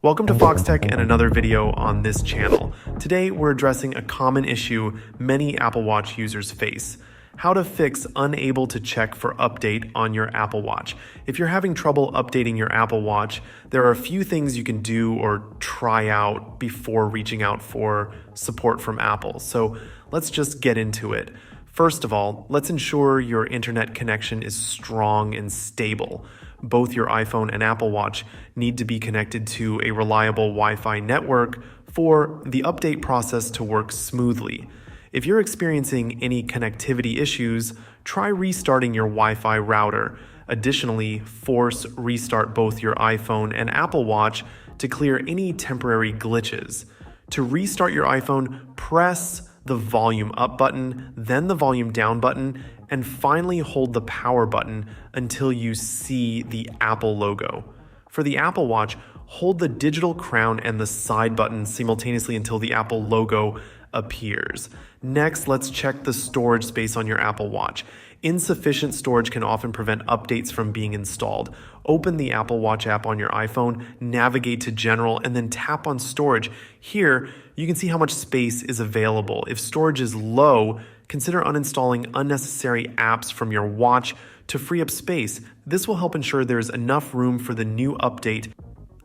Welcome to Fox Tech and another video on this channel. Today we're addressing a common issue many Apple Watch users face: how to fix unable to check for update on your Apple Watch. If you're having trouble updating your Apple Watch, there are a few things you can do or try out before reaching out for support from Apple. So let's just get into it. First of all, let's ensure your internet connection is strong and stable. Both your iPhone and Apple Watch need to be connected to a reliable Wi-Fi network for the update process to work smoothly. If you're experiencing any connectivity issues, try restarting your Wi-Fi router. Additionally, force restart both your iPhone and Apple Watch to clear any temporary glitches. To restart your iPhone, press the volume up button, then the volume down button, and finally hold the power button until you see the Apple logo. For the Apple Watch, hold the digital crown and the side button simultaneously until the Apple logo appears. Next, let's check the storage space on your Apple Watch. Insufficient storage can often prevent updates from being installed. Open the Apple Watch app on your iPhone, navigate to General, and then tap on Storage. Here, you can see how much space is available. If storage is low, consider uninstalling unnecessary apps from your watch to free up space. This will help ensure there's enough room for the new update.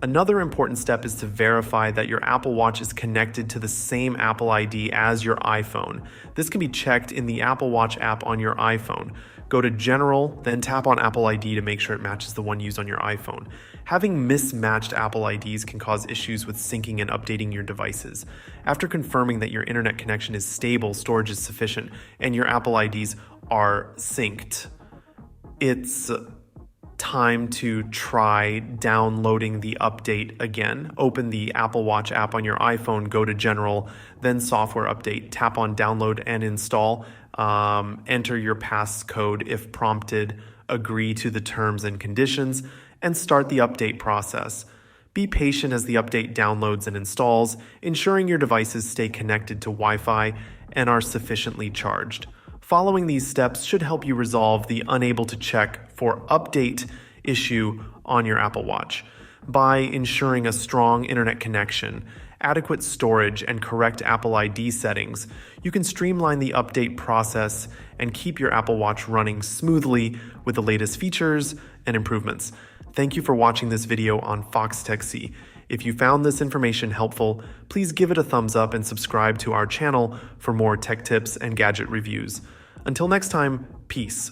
Another important step is to verify that your Apple Watch is connected to the same Apple ID as your iPhone. This can be checked in the Apple Watch app on your iPhone. Go to General, then tap on Apple ID to make sure it matches the one used on your iPhone. Having mismatched Apple IDs can cause issues with syncing and updating your devices. After confirming that your internet connection is stable, storage is sufficient, and your Apple IDs are synced, it's time to try downloading the update again. Open the Apple Watch app on your iPhone, go to General, then Software Update, tap on Download and Install, enter your passcode if prompted, agree to the terms and conditions, and start the update process. Be patient as the update downloads and installs, ensuring your devices stay connected to Wi-Fi and are sufficiently charged. Following these steps should help you resolve the unable to check for update issue on your Apple Watch. By ensuring a strong internet connection, adequate storage, and correct Apple ID settings, you can streamline the update process and keep your Apple Watch running smoothly with the latest features and improvements. Thank you for watching this video on Fox Tech C. If you found this information helpful, please give it a thumbs up and subscribe to our channel for more tech tips and gadget reviews. Until next time, peace.